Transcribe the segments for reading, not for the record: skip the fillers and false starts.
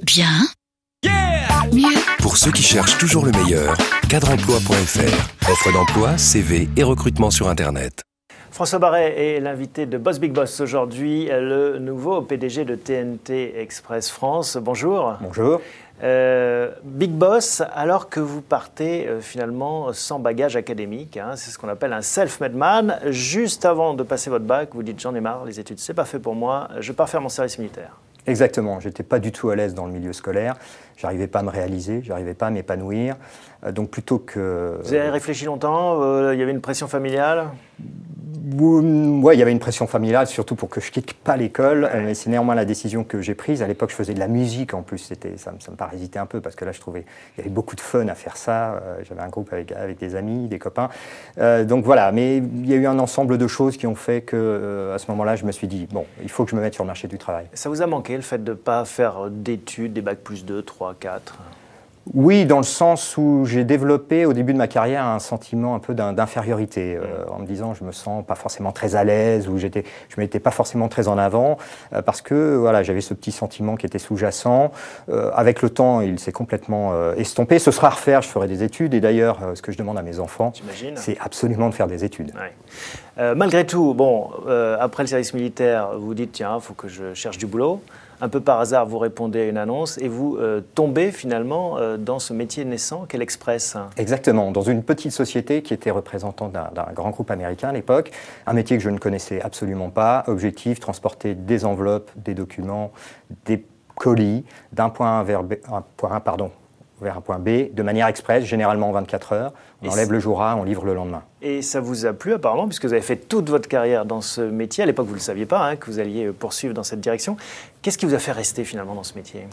Bien. Mieux. Pour ceux qui cherchent toujours le meilleur, cadreemploi.fr. Offre d'emploi, CV et recrutement sur Internet. François Barret est l'invité de Boss Big Boss aujourd'hui, le nouveau PDG de TNT Express France. Bonjour. Bonjour. Big Boss, alors que vous partez finalement sans bagage académique, c'est ce qu'on appelle un self-made man. Juste avant de passer votre bac, vous dites j'en ai marre, les études c'est pas fait pour moi, je pars faire mon service militaire. Exactement, j'étais pas du tout à l'aise dans le milieu scolaire, j'arrivais pas à me réaliser, j'arrivais pas à m'épanouir, donc plutôt que... Vous avez réfléchi longtemps, il y avait une pression familiale? Oui, il y avait une pression familiale, surtout pour que je quitte pas l'école, mais c'est néanmoins la décision que j'ai prise. À l'époque, je faisais de la musique en plus, ça me parasitait un peu parce que là, je trouvais qu'il y avait beaucoup de fun à faire ça. J'avais un groupe avec des amis, des copains. Donc voilà, mais il y a eu un ensemble de choses qui ont fait que, à ce moment-là, je me suis dit, bon, il faut que je me mette sur le marché du travail. Ça vous a manqué le fait de ne pas faire d'études, des bacs plus 2, 3, 4? Oui, dans le sens où j'ai développé au début de ma carrière un sentiment un peu d'infériorité, en me disant je me sens pas forcément très à l'aise, ou je m'étais pas forcément très en avant, parce que voilà, j'avais ce petit sentiment qui était sous-jacent. Avec le temps, il s'est complètement estompé. Ce sera à refaire, je ferai des études, et d'ailleurs, ce que je demande à mes enfants, c'est absolument de faire des études. Ouais. Malgré tout, bon, après le service militaire, vous dites tiens, il faut que je cherche du boulot. Un peu par hasard, vous répondez à une annonce et vous tombez finalement dans ce métier naissant qu'est l'Express. Exactement, dans une petite société qui était représentante d'un grand groupe américain à l'époque, un métier que je ne connaissais absolument pas. Objectif, transporter des enveloppes, des documents, des colis d'un point A vers un point B, de manière express, généralement en 24 heures. On enlève le jour A, on livre le lendemain. Et ça vous a plu apparemment, puisque vous avez fait toute votre carrière dans ce métier. À l'époque, vous ne le saviez pas, que vous alliez poursuivre dans cette direction. Qu'est-ce qui vous a fait rester finalement dans ce métier ?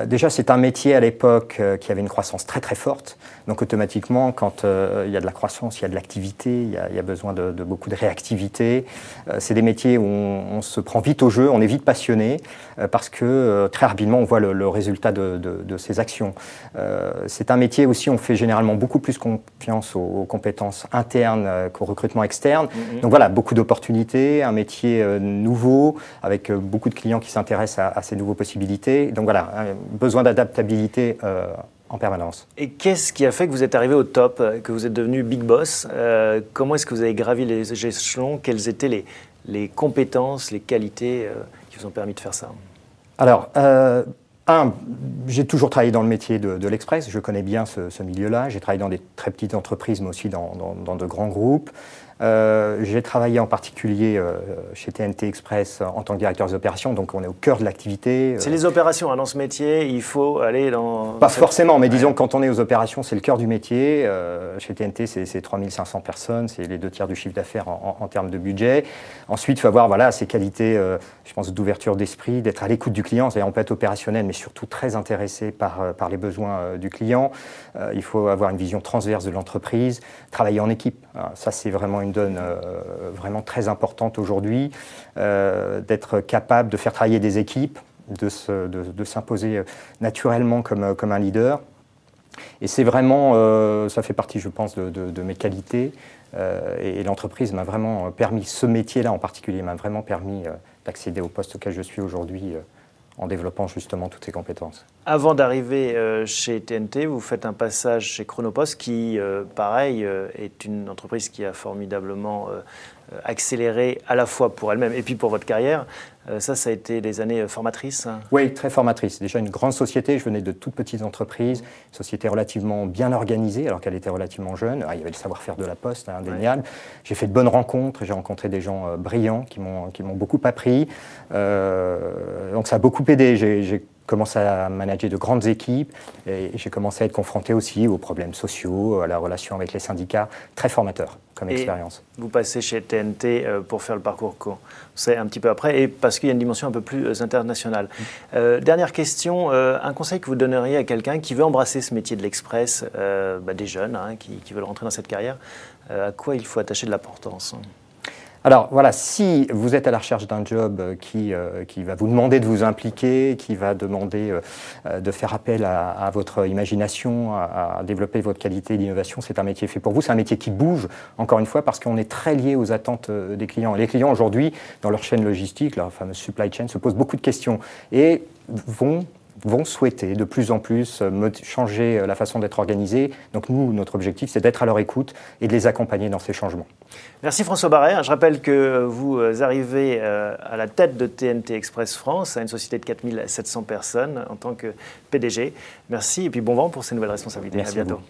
Déjà, c'est un métier à l'époque qui avait une croissance très très forte. Donc automatiquement, quand il y a de la croissance, il y a de l'activité, il y a besoin de beaucoup de réactivité. C'est des métiers où on se prend vite au jeu, on est vite passionné, parce que très rapidement, on voit le résultat de ses actions. C'est un métier aussi où on fait généralement beaucoup plus confiance aux compétences internes qu'au recrutement externe. Donc voilà, beaucoup d'opportunités, un métier nouveau, avec beaucoup de clients qui s'intéressent à ces nouvelles possibilités. Donc voilà, besoin d'adaptabilité en permanence. Et qu'est-ce qui a fait que vous êtes arrivé au top, que vous êtes devenu Big Boss? Comment est-ce que vous avez gravi les échelons? Quelles étaient les compétences, les qualités qui vous ont permis de faire ça? Alors, j'ai toujours travaillé dans le métier de l'Express, je connais bien ce milieu-là. J'ai travaillé dans des très petites entreprises, mais aussi dans de grands groupes. J'ai travaillé en particulier chez TNT Express en tant que directeur des opérations, donc on est au cœur de l'activité. C'est les opérations, dans ce métier, il faut aller dans... Pas forcément, mais disons quand on est aux opérations, c'est le cœur du métier. Chez TNT, c'est 3500 personnes, c'est les 2/3 du chiffre d'affaires en termes de budget. Ensuite, il faut avoir ces qualités, je pense, d'ouverture d'esprit, d'être à l'écoute du client. C'est-à-dire on peut être opérationnel, mais surtout très intéressé par les besoins du client. Il faut avoir une vision transverse de l'entreprise, travailler en équipe. Ça, c'est vraiment une donne vraiment très importante aujourd'hui, d'être capable de faire travailler des équipes, de s'imposer naturellement comme un leader. Et c'est vraiment, ça fait partie, je pense, de mes qualités. Et l'entreprise m'a vraiment permis, ce métier-là en particulier, m'a vraiment permis d'accéder au poste auquel je suis aujourd'hui, en développant justement toutes ces compétences. Avant d'arriver chez TNT, vous faites un passage chez Chronopost qui, pareil, est une entreprise qui a formidablement accéléré à la fois pour elle-même et puis pour votre carrière. Ça a été des années formatrices? Oui, très formatrices. Déjà une grande société, je venais de toutes petites entreprises, une société relativement bien organisée alors qu'elle était relativement jeune. Il y avait le savoir-faire de la Poste, indéniable. Ouais. J'ai fait de bonnes rencontres, j'ai rencontré des gens brillants qui m'ont beaucoup appris. Donc ça a beaucoup aidé. J'ai commencé à manager de grandes équipes et j'ai commencé à être confronté aussi aux problèmes sociaux, à la relation avec les syndicats. Très formateur comme expérience. Vous passez chez TNT pour faire le parcours court. C'est un petit peu après, et parce qu'il y a une dimension un peu plus internationale. Dernière question, un conseil que vous donneriez à quelqu'un qui veut embrasser ce métier de l'Express, des jeunes qui veulent rentrer dans cette carrière, à quoi il faut attacher de l'importance? Alors voilà, si vous êtes à la recherche d'un job qui va vous demander de vous impliquer, qui va demander de faire appel à votre imagination, à développer votre qualité d'innovation, c'est un métier fait pour vous. C'est un métier qui bouge, encore une fois, parce qu'on est très lié aux attentes des clients. Et les clients aujourd'hui, dans leur chaîne logistique, leur fameuse supply chain, se posent beaucoup de questions et vont souhaiter de plus en plus changer la façon d'être organisée. Donc nous, notre objectif, c'est d'être à leur écoute et de les accompagner dans ces changements. Merci François Barret. Je rappelle que vous arrivez à la tête de TNT Express France, à une société de 4700 personnes en tant que PDG. Merci et puis bon vent pour ces nouvelles responsabilités. Merci à bientôt.